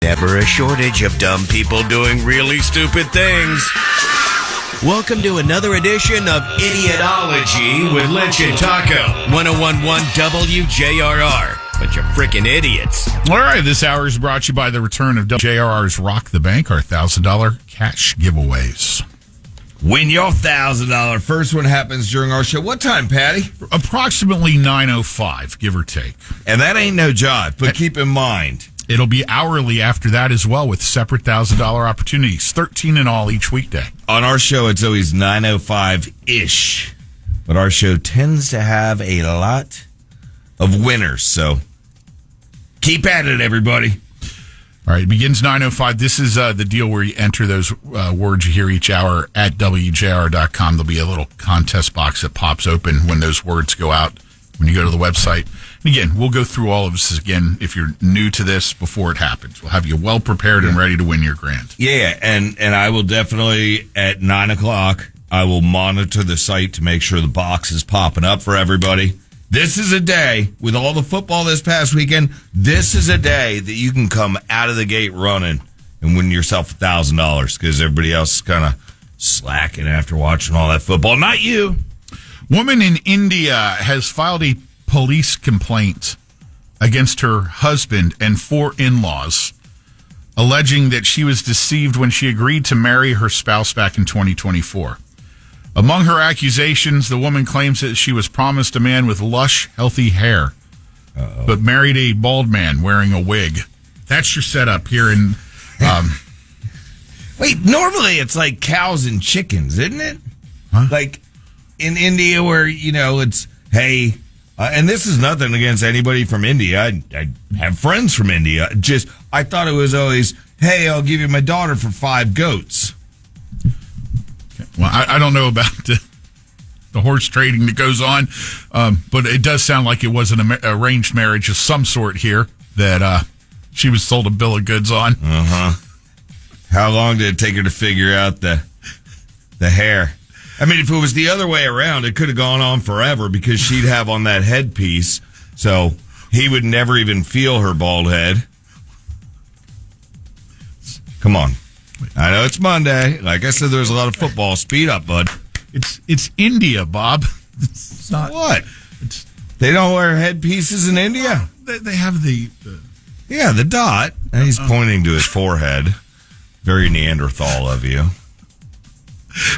Never a shortage of dumb people doing really stupid things. Welcome to another edition of Idiotology with Lynch and Taco. 1011 WJRR. Bunch of frickin' idiots. All right, this hour is brought to you by the return of WJRR's Rock the Bank, our $1,000 cash giveaways. Win your $1,000. First one happens during our show. What time, Patty? Approximately 9:05, give or take. And that ain't no jive, but keep in mind, it'll be hourly after that as well, with separate $1,000 opportunities, 13 in all each weekday. On our show, it's always 9:05-ish. But our show tends to have a lot of winners, so keep at it, everybody. All right, it begins 9:05. This is the deal where you enter those words you hear each hour at WJR.com. There'll be a little contest box that pops open when those words go out when you go to the website. And again, we'll go through all of this again if you're new to this before it happens. We'll have you well prepared and ready to win your grand. Yeah, and I will definitely, at 9 o'clock, I will monitor the site to make sure the box is popping up for everybody. This is a day, with all the football this past weekend, this is a day that you can come out of the gate running and win yourself $1,000 because everybody else is kind of slacking after watching all that football. Not you. Woman in India has filed a police complaint against her husband and 4 in-laws, alleging that she was deceived when she agreed to marry her spouse back in 2024. Among her accusations, the woman claims that she was promised a man with lush, healthy hair, but married a bald man wearing a wig. That's your setup here in... Wait, normally it's like cows and chickens, isn't it? Huh? Like in India where, it's, hey... and this is nothing against anybody from India. I have friends from India. I thought it was always, hey, I'll give you my daughter for 5 goats. Well, I don't know about the horse trading that goes on, but it does sound like it was an arranged marriage of some sort here that she was sold a bill of goods on. Uh-huh. How long did it take her to figure out the hair? I mean, if it was the other way around, it could have gone on forever because she'd have on that headpiece, so he would never even feel her bald head. Come on. I know it's Monday. Like I said, there's a lot of football. Speed up, bud. It's India, Bob. It's not what? They don't wear headpieces in India. They have the dot. And he's pointing to his forehead. Very Neanderthal of you.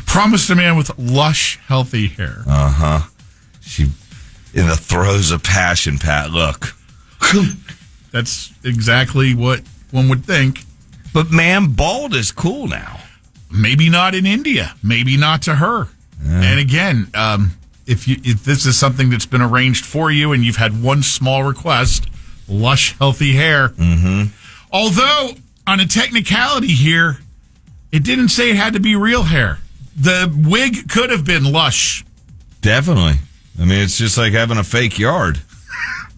Promised a man with lush, healthy hair. She in the throes of passion, Pat. Look, that's exactly what one would think. But man, bald is cool now. Maybe not in India. Maybe not to her. And again, if this is something that's been arranged for you and you've had one small request, lush, healthy hair. Mm-hmm. Although, on a technicality here, it didn't say it had to be real hair. The wig could have been lush. Definitely. I mean, it's just like having a fake yard.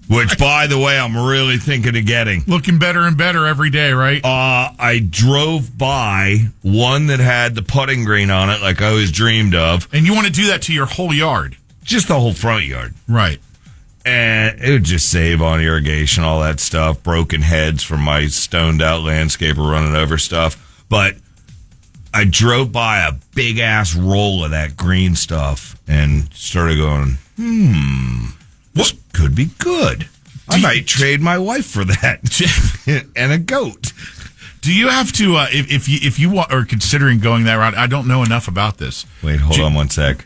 Which, by the way, I'm really thinking of getting. Looking better and better every day, right? I drove by one that had the putting green on it like I always dreamed of. And you want to do that to your whole yard? Just the whole front yard. Right. And it would just save on irrigation, all that stuff. Broken heads from my stoned-out landscaper running over stuff. But I drove by a big-ass roll of that green stuff and started going, this could be good. I might trade my wife for that and a goat. Do you have to, if you are considering going that route, I don't know enough about this. Wait, hold on one sec.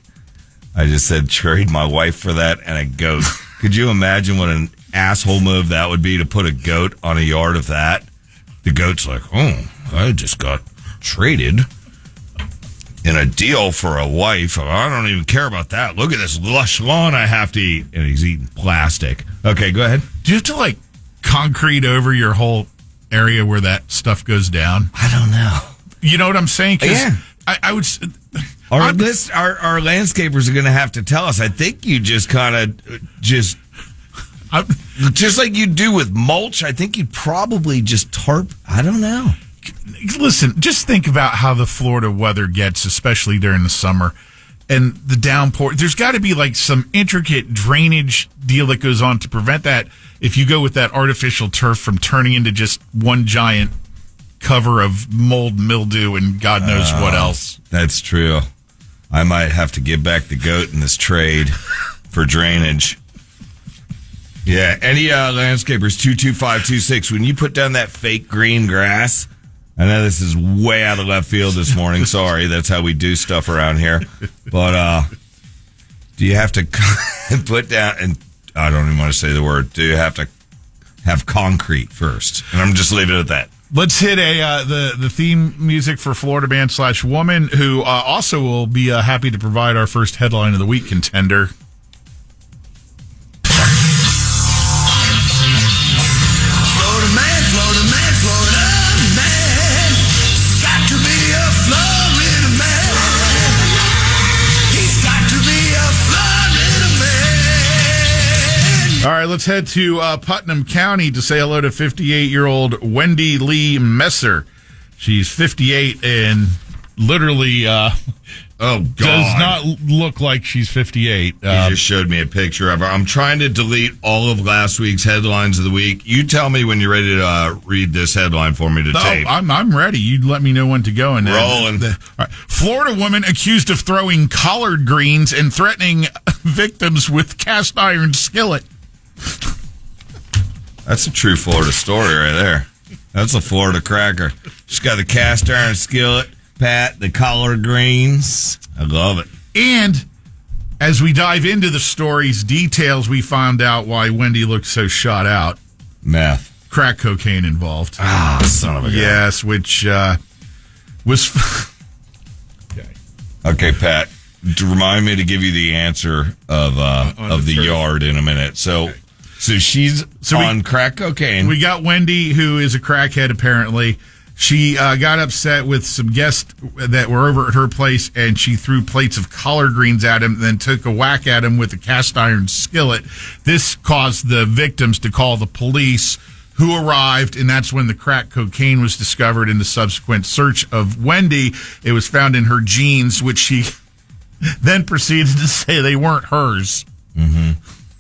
I just said trade my wife for that and a goat. Could you imagine what an asshole move that would be to put a goat on a yard of that? The goat's like, I just got traded in a deal for a wife. I don't even care about that. Look at this lush lawn I have to eat. And he's eating plastic. Okay, go ahead. Do you have to, concrete over your whole area where that stuff goes down? I don't know. You know what I'm saying? Yeah. I would... Our landscapers are going to have to tell us. I think you just kind of just like you do with mulch, I think you'd probably just tarp. I don't know. Listen, just think about how the Florida weather gets, especially during the summer, and the downpour. There's got to be some intricate drainage deal that goes on to prevent that if you go with that artificial turf from turning into just one giant cover of mold, mildew, and God knows what else. That's true. I might have to give back the goat in this trade for drainage. Yeah, any landscapers, 22526, when you put down that fake green grass, I know this is way out of left field this morning. Sorry, that's how we do stuff around here. But do you have to put down, and I don't even want to say the word, do you have to have concrete first? And I'm just leaving it at that. Let's hit the theme music for Florida Man / Woman, who also will be happy to provide our first headline of the week contender. All right, let's head to Putnam County to say hello to 58-year-old Wendy Lee Messer. She's 58 and literally does not look like she's 58. You just showed me a picture of her. I'm trying to delete all of last week's headlines of the week. You tell me when you're ready to read this headline for me to tape. I'm ready. You let me know when to go. And rolling. All right. Florida woman accused of throwing collard greens and threatening victims with cast iron skillet. That's a true Florida story right there. That's a Florida cracker. She's got the cast iron skillet, Pat, the collard greens. I love it. And as we dive into the story's details, we found out why Wendy looked so shot out. Meth. Crack cocaine involved. Ah, son of a gun. Yes, which was... Okay, Pat. To remind me to give you the answer of the yard in a minute. So she's on crack cocaine. We got Wendy, who is a crackhead, apparently. She got upset with some guests that were over at her place, and she threw plates of collard greens at him, then took a whack at him with a cast iron skillet. This caused the victims to call the police, who arrived, and that's when the crack cocaine was discovered in the subsequent search of Wendy. It was found in her jeans, which she then proceeded to say they weren't hers. Mm-hmm.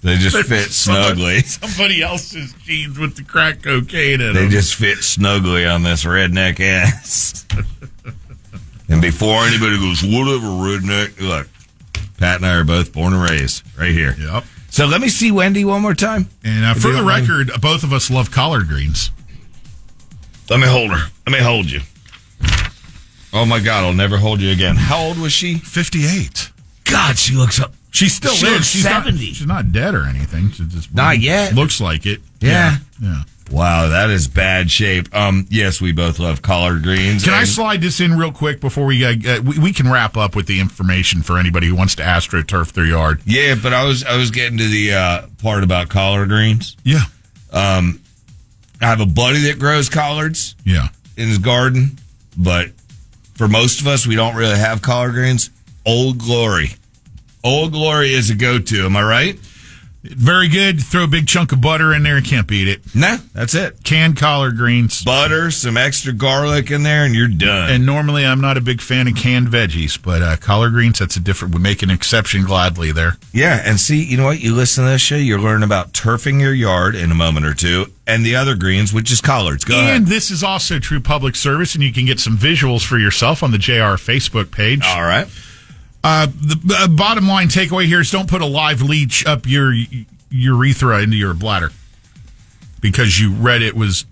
They just fit snugly. Somebody else's jeans with the crack cocaine in them. They just fit snugly on this redneck ass. And before anybody goes, whatever, redneck, look, Pat and I are both born and raised right here. Yep. So let me see Wendy one more time. And for the record, both of us love collard greens. Let me hold her. Let me hold you. Oh, my God, I'll never hold you again. How old was she? 58. God, she looks up. She still lives. She's 70. She's not dead or anything. She just not yet. Looks like it. Yeah. Yeah. Wow, that is bad shape. Yes, we both love collard greens. Can I slide this in real quick before we can wrap up with the information for anybody who wants to AstroTurf their yard? Yeah, but I was getting to the part about collard greens. Yeah. I have a buddy that grows collards. Yeah. In his garden, but for most of us, we don't really have collard greens. Old Glory. Old Glory is a go-to. Am I right? Very good. Throw a big chunk of butter in there and can't beat it. Nah, that's it. Canned collard greens. Butter, some extra garlic in there, and you're done. And normally I'm not a big fan of canned veggies, but collard greens, that's a different, we make an exception gladly there. Yeah, and see, you know what? You listen to this show, you'll learn about turfing your yard in a moment or two, and the other greens, which is collards. Go ahead. And this is also true public service, and you can get some visuals for yourself on the JR Facebook page. All right. The bottom line takeaway here is don't put a live leech up your urethra into your bladder because you read it was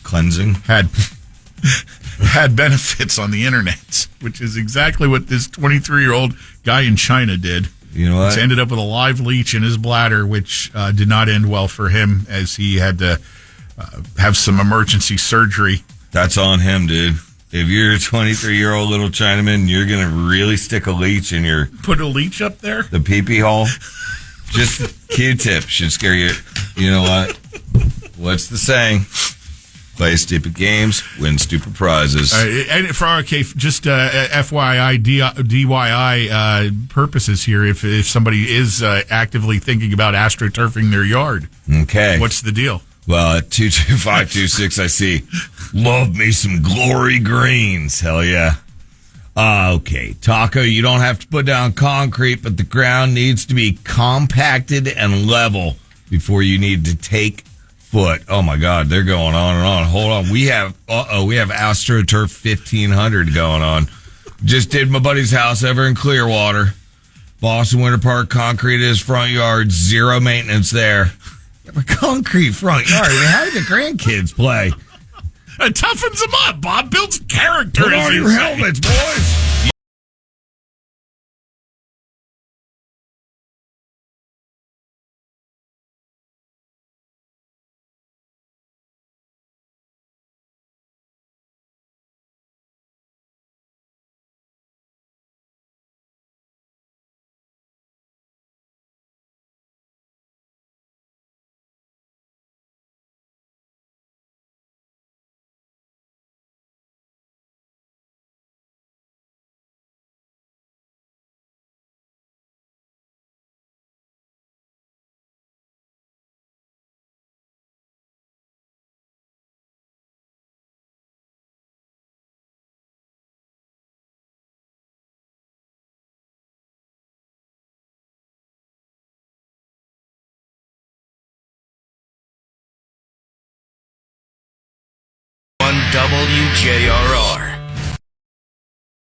cleansing, had benefits on the internet, which is exactly what this 23-year-old guy in China did. You know what? He's ended up with a live leech in his bladder, which did not end well for him as he had to have some emergency surgery. That's on him, dude. If you're a 23-year-old little Chinaman, you're going to really stick a leech in your... Put a leech up there? The pee-pee hole. Just Q-tip should scare you. You know what? What's the saying? Play stupid games, win stupid prizes. And for just FYI, DYI purposes here, if somebody is actively thinking about AstroTurfing their yard. Okay. What's the deal? Well, at 22526, I see, love me some Glory Greens. Hell yeah. Okay, Taco, you don't have to put down concrete, but the ground needs to be compacted and level before you need to take foot. Oh my God, they're going on and on. Hold on, we have AstroTurf 1500 going on. Just did my buddy's house over in Clearwater. Boston Winter Park concrete his front yard, zero maintenance there. A concrete front yard. I mean, how do the grandkids play? It toughens them up. Bob builds character. Put on your helmets, boys. WJRR.